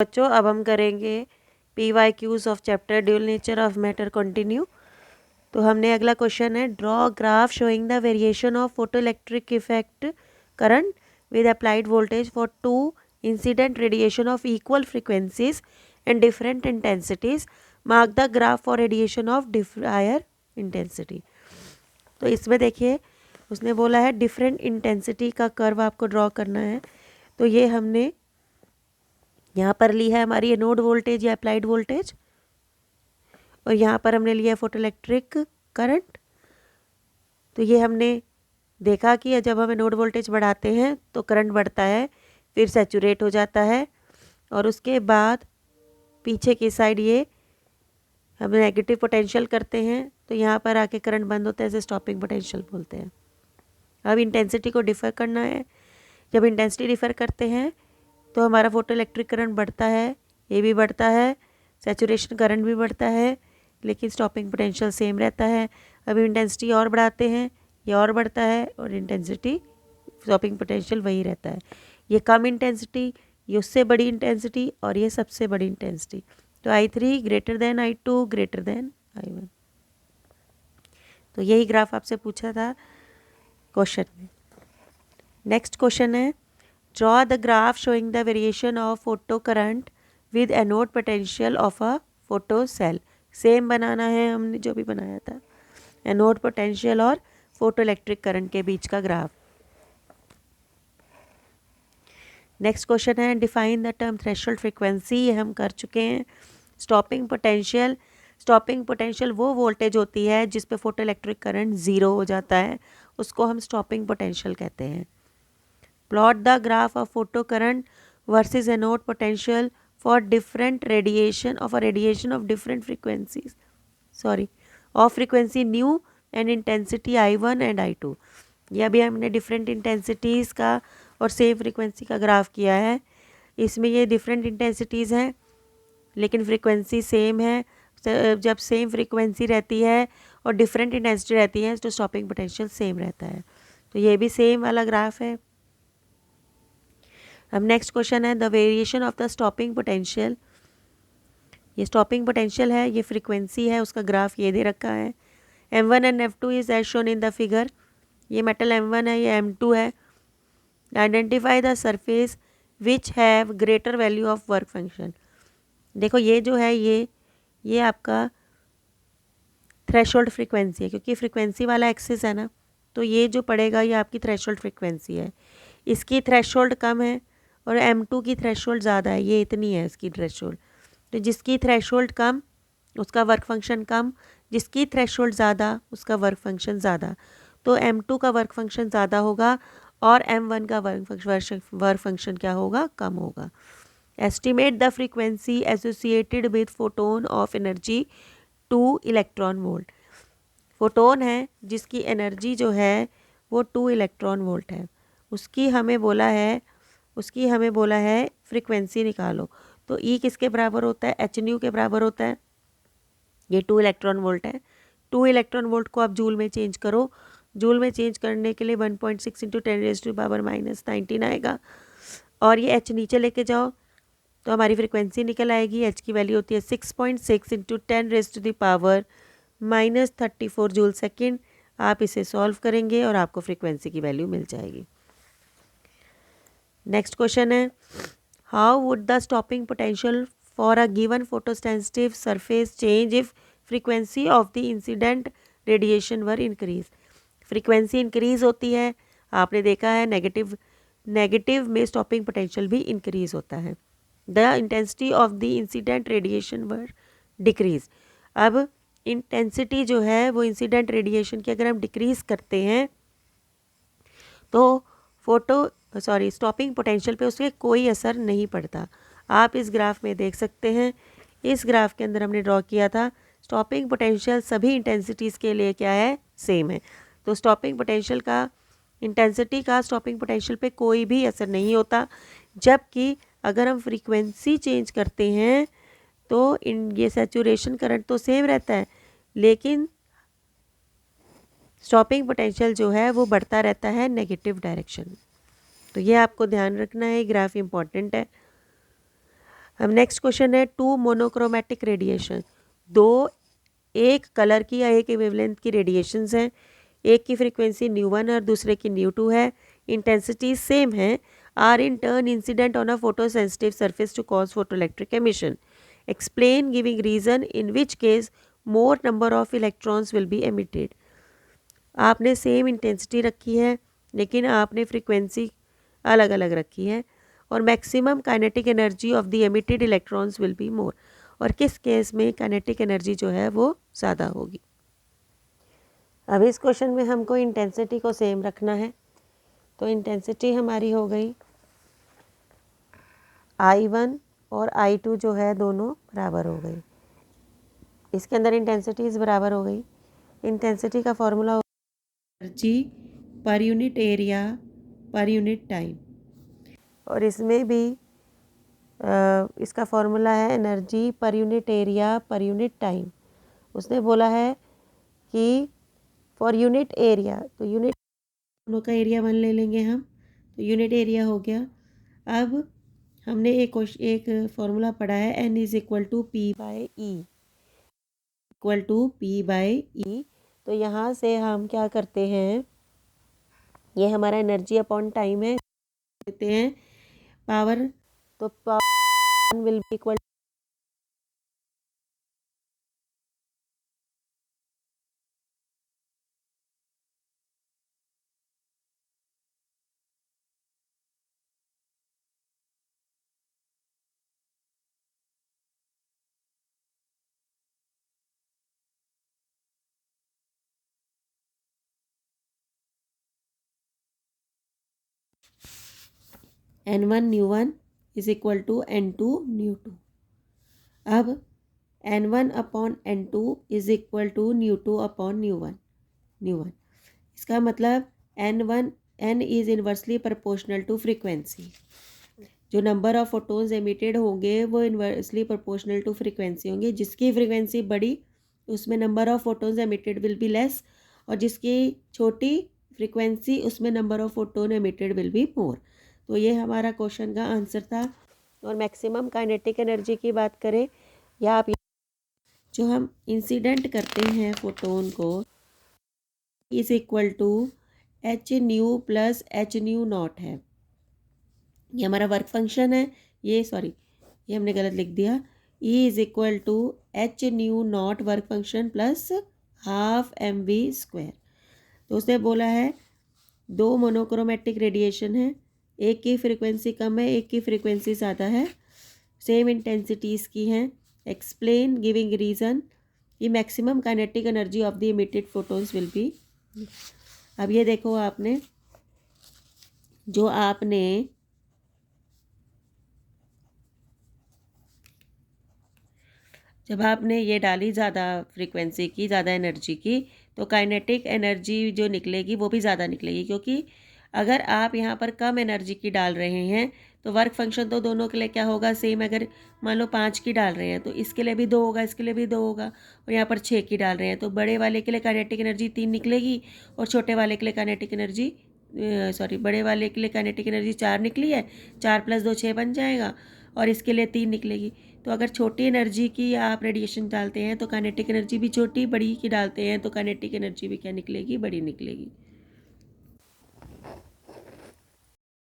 बच्चों अब हम करेंगे PYQs of chapter dual nature of matter continue. तो हमने अगला क्वेश्चन है draw graph showing the variation of photoelectric effect current with applied voltage for two incident radiation of equal frequencies and different intensities. Mark the graph for radiation of higher intensity. तो इसमें देखिए उसने बोला है different intensity का curve आपको draw करना है। तो ये हमने यहाँ पर ली है हमारी एनोड वोल्टेज या अप्लाइड वोल्टेज, और यहाँ पर हमने लिया है फोटो इलेक्ट्रिक करंट। तो ये हमने देखा कि जब हम एनोड वोल्टेज बढ़ाते हैं तो करंट बढ़ता है, फिर सैचुरेट हो जाता है, और उसके बाद पीछे की साइड ये हम नेगेटिव पोटेंशियल करते हैं तो यहाँ पर आके करंट बंद होता है, इसे स्टॉपिंग पोटेंशियल बोलते हैं। अब इंटेंसिटी को डिफर करना है। जब इंटेंसिटी डिफर करते हैं तो हमारा फोटो इलेक्ट्रिक करंट बढ़ता है, ये भी बढ़ता है, सैचुरेशन करंट भी बढ़ता है, लेकिन स्टॉपिंग पोटेंशियल सेम रहता है। अभी इंटेंसिटी और बढ़ाते हैं, ये और बढ़ता है, और इंटेंसिटी स्टॉपिंग पोटेंशियल वही रहता है। ये कम इंटेंसिटी, ये उससे बड़ी इंटेंसिटी, और ये सबसे बड़ी इंटेंसिटी। तो I3 greater than I2 greater than I1। तो यही ग्राफ आपसे पूछा था क्वेश्चन में। नेक्स्ट क्वेश्चन है draw the graph showing the variation of photo current with anode potential of a photo cell। Same बनाना है हमने जो भी बनाया था, एनोड पोटेंशियल और फोटो इलेक्ट्रिक करंट के बीच का ग्राफ। नेक्स्ट क्वेश्चन है define the term threshold frequency, ये हम कर चुके हैं। स्टॉपिंग पोटेंशियल, स्टॉपिंग पोटेंशियल वो वोल्टेज होती है जिस पे फोटो इलेक्ट्रिक करंट ज़ीरो हो जाता है, उसको हम स्टॉपिंग पोटेंशियल कहते हैं। Plot the graph of photo current versus anode potential for different radiation of different frequencies, of frequency new and intensity I1 and I2। ये अभी हमने डिफरेंट इंटेंसिटीज़ का और सेम फ्रीक्वेंसी का ग्राफ किया है। इसमें ये डिफरेंट इंटेंसिटीज़ हैं लेकिन फ्रीक्वेंसी सेम है। जब सेम फ्रीक्वेंसी रहती है और डिफरेंट इंटेंसिटी रहती है तो स्टॉपिंग पोटेंशियल सेम रहता है। तो ये भी सेम वाला ग्राफ है। अब नेक्स्ट क्वेश्चन है the variation of the stopping potential. ये स्टॉपिंग पोटेंशियल है, ये फ्रीक्वेंसी है, उसका ग्राफ ये दे रखा है। M1 and M2 is as shown in the figure. ये मेटल M1 है, ये M2 है। Identify the surface which have greater value of work function. देखो ये जो है ये आपका थ्रेशोल्ड फ्रीक्वेंसी है, क्योंकि फ्रीक्वेंसी वाला एक्सिस है ना, तो ये जो पड़ेगा ये आपकी थ्रेशोल्ड फ्रीक्वेंसी है। इसकी थ्रेशोल्ड कम है और M2 की थ्रेशोल्ड ज़्यादा है, ये इतनी है इसकी थ्रेशोल्ड। तो जिसकी थ्रेशोल्ड कम उसका वर्क फंक्शन कम, जिसकी थ्रेशोल्ड ज़्यादा उसका वर्क फंक्शन ज़्यादा। तो M2 का वर्क फंक्शन ज़्यादा होगा और M1 का वर्क फंक्शन क्या होगा, कम होगा। Estimate the frequency associated with photon of energy 2 electron volt. Photon है जिसकी एनर्जी जो है वो 2 इलेक्ट्रॉन वोल्ट है, उसकी हमें बोला है फ्रीक्वेंसी निकालो। तो E किसके बराबर होता है, h के बराबर होता है। ये 2 इलेक्ट्रॉन वोल्ट है। 2 इलेक्ट्रॉन वोल्ट को आप जूल में चेंज करो। जूल में चेंज करने के लिए 1.6 × 10⁻⁻19 आएगा, और ये h नीचे लेके जाओ तो हमारी फ्रीक्वेंसी निकल आएगी। h की वैल्यू होती है 6.6 × 10⁻−34 जूल सेकेंड। आप इसे सॉल्व करेंगे और आपको फ्रीक्वेंसी की वैल्यू मिल जाएगी। नेक्स्ट क्वेश्चन है how would the stopping potential for a given photosensitive surface change if frequency of the incident radiation were increase. Frequency increase होती है, आपने देखा है नेगेटिव में स्टॉपिंग पोटेंशियल भी इंक्रीज होता है। The intensity of the incident radiation were decrease. अब इंटेंसिटी जो है वो इंसिडेंट रेडिएशन की अगर हम डिक्रीज करते हैं तो स्टॉपिंग पोटेंशियल पे उसके कोई असर नहीं पड़ता। आप इस ग्राफ में देख सकते हैं, इस ग्राफ के अंदर हमने ड्रॉ किया था स्टॉपिंग पोटेंशियल सभी इंटेंसिटीज़ के लिए क्या है, सेम है। तो स्टॉपिंग पोटेंशियल का इंटेंसिटी का स्टॉपिंग पोटेंशियल पे कोई भी असर नहीं होता, जबकि अगर हम फ्रीक्वेंसी चेंज करते हैं तो ये सैचुरेशन करंट तो सेम रहता है, लेकिन स्टॉपिंग पोटेंशियल जो है वो बढ़ता रहता है नेगेटिव डायरेक्शन। तो ये आपको ध्यान रखना है, ग्राफ इम्पॉर्टेंट है। हम नेक्स्ट क्वेश्चन है टू मोनोक्रोमेटिक रेडिएशन, दो एक कलर की या एक वेवलेंथ की रेडिएशंस हैं, एक की फ्रीक्वेंसी ν1 और दूसरे की ν2 है, इंटेंसिटी सेम है, are in turn incident on a photosensitive surface to cause photoelectric emission, explain giving reason in which case more number of electrons will be emitted. आपने same intensity रखी है लेकिन आपने frequency अलग अलग रखी है, और maximum kinetic energy of the emitted electrons will be more, और किस केस में काइनेटिक एनर्जी जो है वो ज़्यादा होगी। अब इस क्वेश्चन में हमको इंटेंसिटी को सेम रखना है, तो इंटेंसिटी हमारी हो गई I1 और I2 जो है दोनों बराबर हो गई। इसके अंदर इंटेंसिटीज बराबर हो गई। इंटेंसिटी का formula energy per unit area per unit time, और इसमें भी इसका फॉर्मूला है energy per unit area per unit time. उसने बोला है कि फॉर यूनिट एरिया, तो यूनिट दोनों का एरिया 1 ले लेंगे हम, तो यूनिट एरिया हो गया। अब हमने एक फॉर्मूला पढ़ा है N is equal to P by E, equal to P by E. तो यहाँ से हम क्या करते हैं, ये हमारा एनर्जी अपॉन टाइम है, देते हैं पावर, तो power will be equal N1 ν1 is equal to N2 ν2। अब N1 upon N2 is equal to ν2 upon ν1। इसका मतलब N is inversely proportional to frequency. जो नंबर ऑफ फोटोन्स एमिटेड होंगे वो इन्वर्सली प्रोपोर्शनल टू फ्रीक्वेंसी होंगे। जिसकी frequency बड़ी उसमें number of photons emitted will be less, और जिसकी छोटी फ्रीक्वेंसी उसमें number of photon emitted will be more. तो ये हमारा क्वेश्चन का आंसर था। और मैक्सिमम काइनेटिक एनर्जी की बात करें, या आप जो हम इंसिडेंट करते हैं फोटोन को, is equal to h nu plus h nu naught है। ये हमारा वर्क फंक्शन है, ये हमने गलत लिख दिया। E is equal to h nu naught work function plus half mv²। तो उसने बोला है दो मोनोक्रोमेटिक रेडिएशन है, एक की फ्रीक्वेंसी कम है, एक की फ्रीक्वेंसी ज़्यादा है, सेम इंटेंसिटीज़ की हैं, एक्सप्लेन गिविंग रीज़न, ये maximum kinetic energy of the emitted photons will be. अब ये देखो, आपने जो आपने जब आपने ये डाली ज़्यादा फ्रीक्वेंसी की, ज़्यादा एनर्जी की, तो काइनेटिक एनर्जी जो निकलेगी वो भी ज़्यादा निकलेगी, क्योंकि अगर आप यहाँ पर कम एनर्जी की डाल रहे हैं तो वर्क फंक्शन तो दोनों के लिए क्या होगा, सेम। अगर मान लो 5 की डाल रहे हैं तो इसके लिए भी 2 होगा, इसके लिए भी 2 होगा, और यहाँ पर 6 की डाल रहे हैं तो बड़े वाले के लिए काइनेटिक एनर्जी 3 निकलेगी, और छोटे वाले के लिए काइनेटिक एनर्जी बड़े वाले के लिए काइनेटिक एनर्जी 4 निकली है, 4 + 2 6 बन जाएगा, और इसके लिए 3 निकलेगी। तो अगर छोटी एनर्जी की आप रेडिएशन डालते हैं तो काइनेटिक एनर्जी भी छोटी, बड़ी की डालते हैं तो काइनेटिक एनर्जी भी क्या निकलेगी, बड़ी निकलेगी।